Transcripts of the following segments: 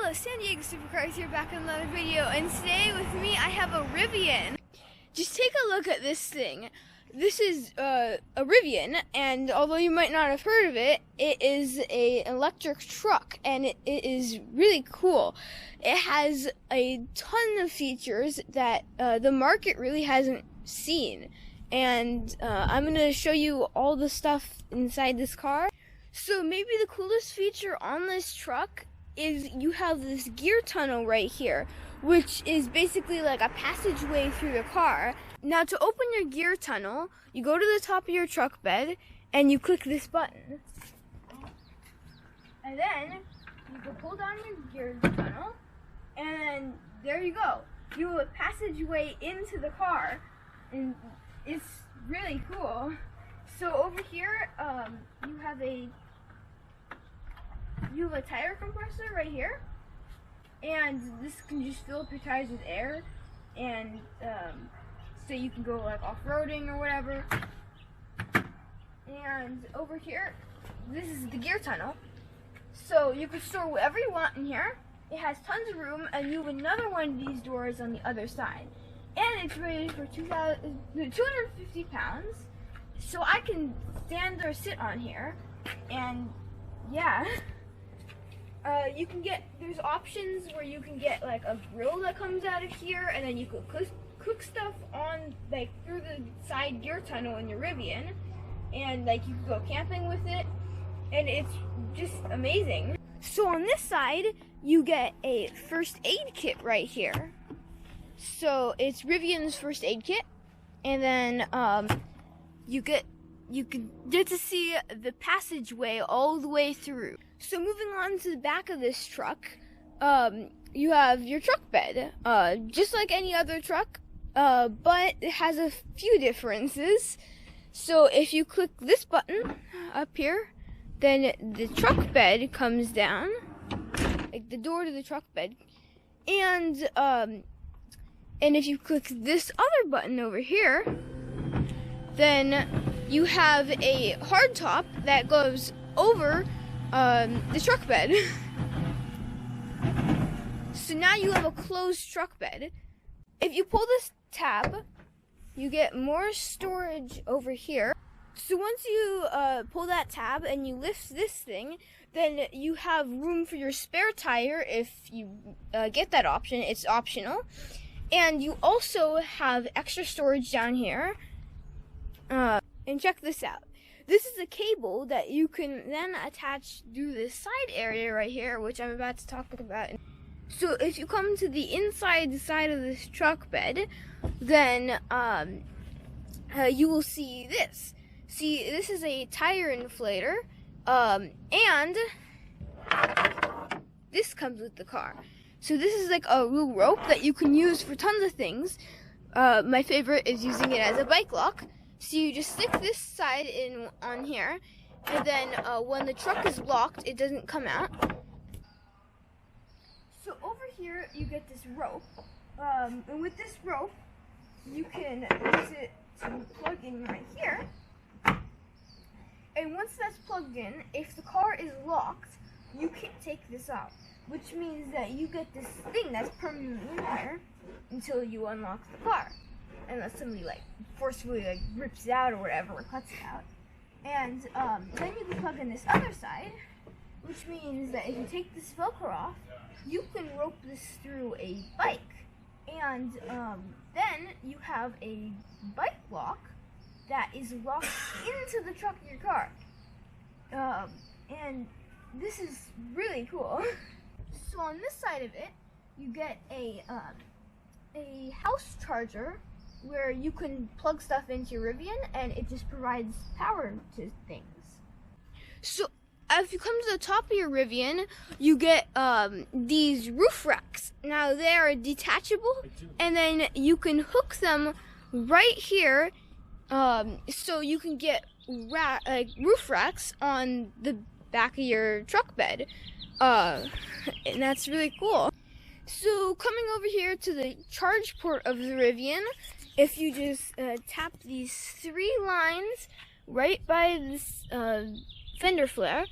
Hello, San Diego Supercars here, back in another video, and today with me I have a Rivian. Just take a look at this thing. This is a Rivian, and although you might not have heard of it, it is an electric truck, and it is really cool. It has a ton of features that the market really hasn't seen, and I'm going to show you all the stuff inside this car. So maybe the coolest feature on this truck is you have this gear tunnel right here, which is basically like a passageway through the car. Now to open your gear tunnel, you go to the top of your truck bed and you click this button. And then you can pull down your gear tunnel and there you go. You have a passageway into the car, and it's really cool. So over here, you have a tire compressor right here, and this can just fill up your tires with air, and so you can go like off-roading or whatever. And over here, this is the gear tunnel, so you can store whatever you want in here. It has tons of room, and you have another one of these doors on the other side, and it's rated for 250 pounds, so I can stand or sit on here, and yeah. You can get, there's options where you can get like a grill that comes out of here, and then you could cook stuff on like through the side gear tunnel in your Rivian, and like you can go camping with it, and it's just amazing. So on this side, you get a first aid kit right here. So it's Rivian's first aid kit, and then you can get to see the passageway all the way through. So moving on to the back of this truck, you have your truck bed, just like any other truck, but it has a few differences. So if you click this button up here, then the truck bed comes down, like the door to the truck bed, and if you click this other button over here, then you have a hard top that goes over the truck bed. So now you have a closed truck bed. If you pull this tab, you get more storage over here. So once you pull that tab and you lift this thing, then you have room for your spare tire if you get that option. It's optional. And you also have extra storage down here. And check this out. This is a cable that you can then attach through this side area right here, which I'm about to talk about. So if you come to the inside side of this truck bed, then you will see this. See, this is a tire inflator, and this comes with the car. So this is like a real rope that you can use for tons of things. My favorite is using it as a bike lock. So you just stick this side in on here, and then when the truck is locked, it doesn't come out. So over here, you get this rope, and with this rope, you can use it to plug in right here. And once that's plugged in, if the car is locked, you can't take this off, which means that you get this thing that's permanently in here until you unlock the car. Unless somebody like forcefully like rips it out or whatever, or cuts it out. And then you can plug in this other side, which means that if you take this Velcro off, you can rope this through a bike. And then you have a bike lock that is locked into the trunk of your car. And this is really cool. So on this side of it, you get a house charger, where you can plug stuff into your Rivian, and it just provides power to things. So if you come to the top of your Rivian, you get these roof racks. Now they are detachable, and then you can hook them right here, so you can get roof racks on the back of your truck bed, and that's really cool. So coming over here to the charge port of the Rivian, if you just tap these three lines right by this fender flare,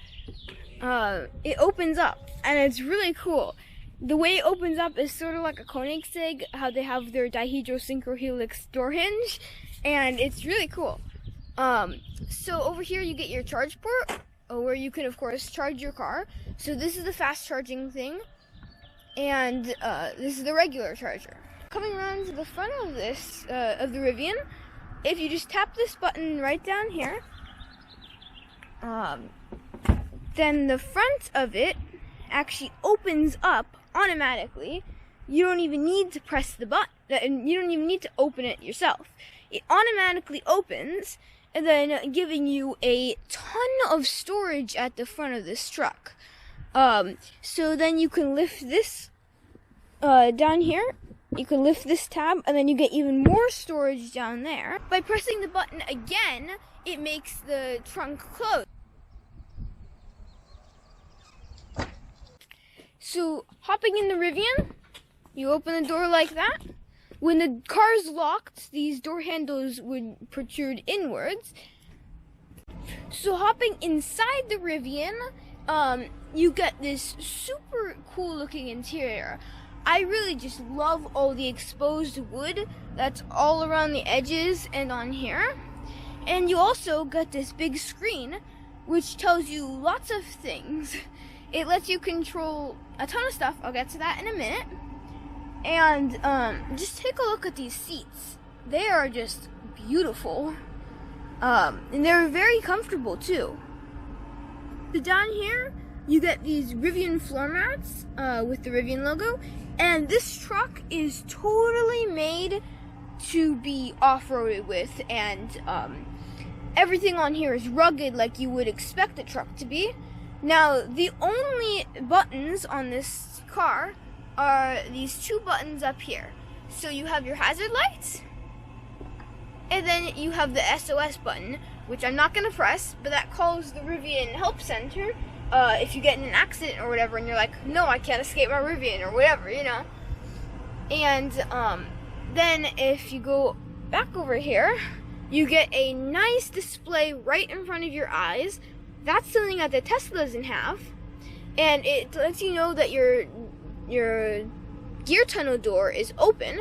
it opens up, and it's really cool. The way it opens up is sort of like a Koenigsegg, how they have their dihedrosynchrohelix door hinge, and it's really cool. So over here you get your charge port, where you can of course charge your car. So this is the fast charging thing, and this is the regular charger. Coming around to the front of this, of the Rivian, if you just tap this button right down here, then the front of it actually opens up automatically. You don't even need to press the button, and you don't even need to open it yourself. It automatically opens, and then giving you a ton of storage at the front of this truck. So then you can lift this down here. You can lift this tab, and then you get even more storage down there. By pressing the button again, it makes the trunk close. So, hopping in the Rivian, you open the door like that. When the car is locked, these door handles would protrude inwards. So, hopping inside the Rivian, you get this super cool looking interior. I really just love all the exposed wood that's all around the edges and on here. And you also get this big screen, which tells you lots of things. It lets you control a ton of stuff. I'll get to that in a minute. And just take a look at these seats. They are just beautiful. And they're very comfortable too. So down here, you get these Rivian floor mats with the Rivian logo. And this truck is totally made to be off-roaded with. And everything on here is rugged like you would expect a truck to be. Now, the only buttons on this car are these two buttons up here. So you have your hazard lights, and then you have the SOS button, which I'm not going to press, but that calls the Rivian Help Center if you get in an accident or whatever, and you're like, no, I can't escape my Rivian, or whatever, you know. And then if you go back over here, you get a nice display right in front of your eyes. That's something that the Tesla doesn't have, and it lets you know that your gear tunnel door is open,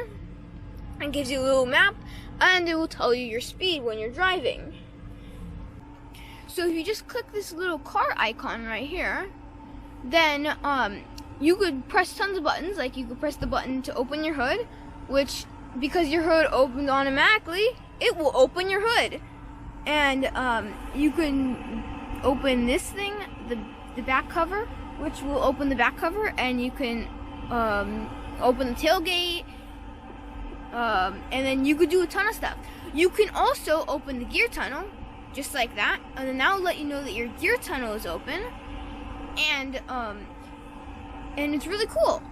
and gives you a little map, and it will tell you your speed when you're driving. So if you just click this little car icon right here, then you could press tons of buttons. Like you could press the button to open your hood, which, because your hood opened automatically, it will open your hood, and you can open this thing, the back cover, which will open the back cover, and you can open the tailgate, and then you could do a ton of stuff. You can also open the gear tunnel, just like that, and then that will let you know that your gear tunnel is open, and it's really cool.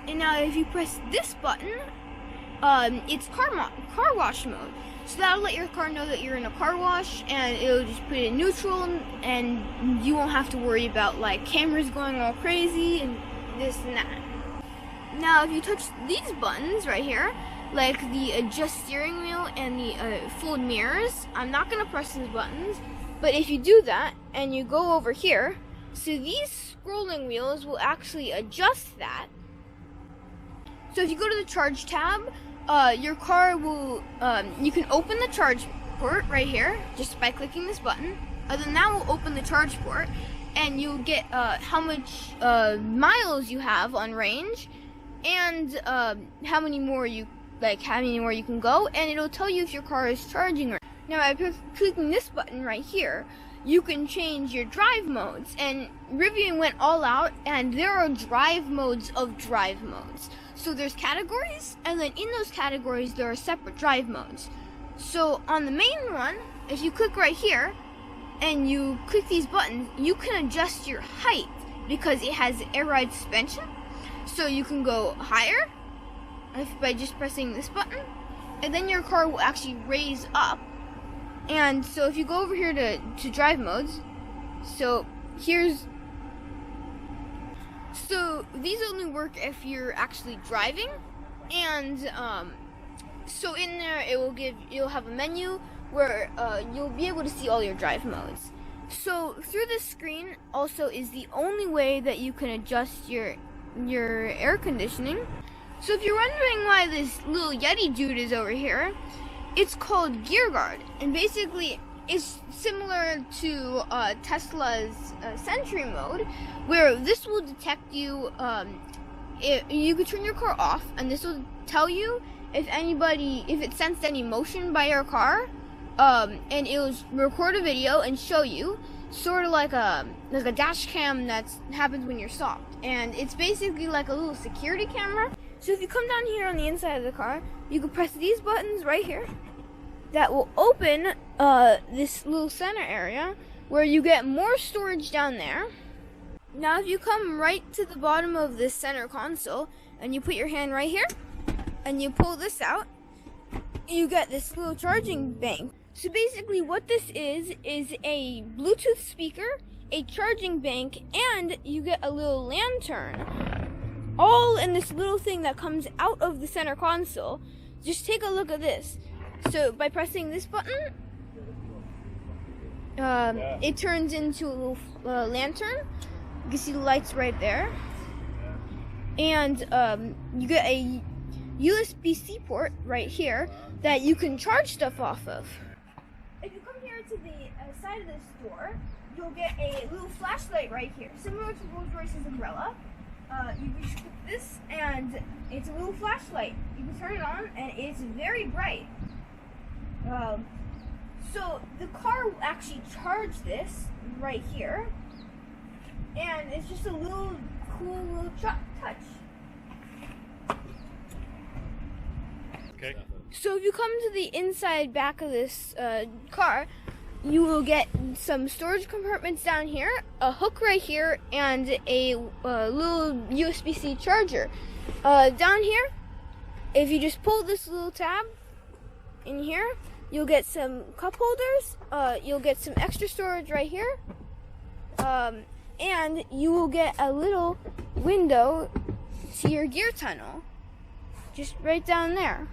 And now if you press this button, it's car wash mode. So that'll let your car know that you're in a car wash, and it'll just put it in neutral, and you won't have to worry about like cameras going all crazy and this and that. Now if you touch these buttons right here, like the adjust steering wheel and the fold mirrors, I'm not going to press these buttons, but if you do that and you go over here, so these scrolling wheels will actually adjust that. So if you go to the charge tab, your car will, you can open the charge port right here just by clicking this button, and then that will open the charge port, and you'll get how much miles you have on range, and how many more you can go, and it'll tell you if your car is charging. Now by clicking this button right here, you can change your drive modes, and Rivian went all out, and there are drive modes of drive modes. So there's categories, and then in those categories there are separate drive modes. So on the main one, if you click right here and you click these buttons, you can adjust your height because it has air ride suspension. So you can go higher by just pressing this button, and then your car will actually raise up. And so if you go over here to drive modes, so these only work if you're actually driving, and so in there you'll have a menu where you'll be able to see all your drive modes. So through this screen also is the only way that you can adjust your your air conditioning. So if you're wondering why this little Yeti dude is over here, it's called Gear Guard, and basically it's similar to Tesla's Sentry mode, where this will detect you. You could turn your car off, and this will tell you if it sensed any motion by your car, and it will record a video and show you, sort of like a dash cam that happens when you're stopped. And it's basically like a little security camera. So if you come down here on the inside of the car, you can press these buttons right here that will open this little center area where you get more storage down there. Now if you come right to the bottom of this center console and you put your hand right here and you pull this out, you get this little charging bank. So basically what this is a Bluetooth speaker, a charging bank, and you get a little lantern, all in this little thing that comes out of the center console. Just take a look at this. So by pressing this button, it turns into a little lantern. You can see the lights right there. And you get a USB-C port right here that you can charge stuff off of. If you come here to the side of this door, you'll get a little flashlight right here, similar to Rolls-Royce's umbrella. You just click this, and it's a little flashlight. You can turn it on, and it's very bright. So the car will actually charge this right here, and it's just a little cool little touch. Okay. So if you come to the inside back of this car, you will get some storage compartments down here, a hook right here, and a little USB-C charger. Down here, if you just pull this little tab in here, you'll get some cup holders, you'll get some extra storage right here, and you will get a little window to your gear tunnel, just right down there.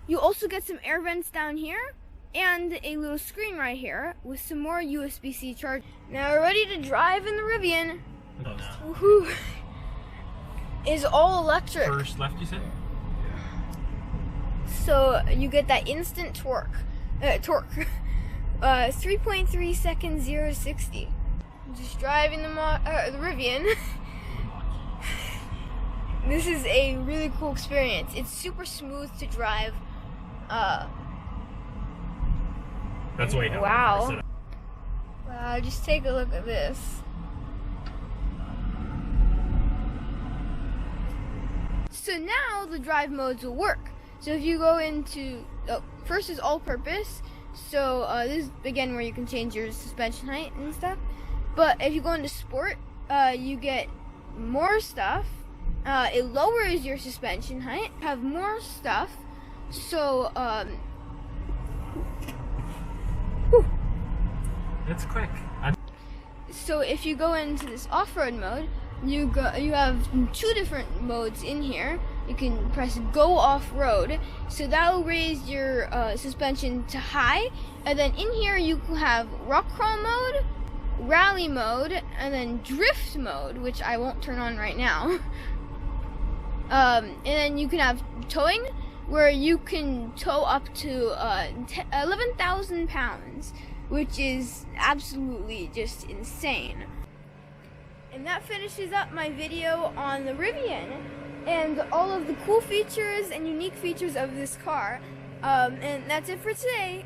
You also get some air vents down here, and a little screen right here with some more USB-C charge. Now we're ready to drive in the Rivian. Oh, no. Woohoo! Is all electric. First left, you said? So you get that instant torque. 3.3 seconds, 0 to 60. Just driving the Rivian. This is a really cool experience. It's super smooth to drive. That's way down. Wow. Wow, just take a look at this. So now the drive modes will work. So if you go into, first is all purpose. So this is again where you can change your suspension height and stuff. But if you go into sport, you get more stuff. It lowers your suspension height, have more stuff. So it's quick. So if you go into this off-road mode, you have two different modes in here. You can press go off-road, so that will raise your suspension to high, and then in here you can have rock crawl mode, rally mode, and then drift mode, which I won't turn on right now. And then you can have towing, where you can tow up to 11,000 pounds, which is absolutely just insane. And that finishes up my video on the Rivian and all of the cool features and unique features of this car. And that's it for today.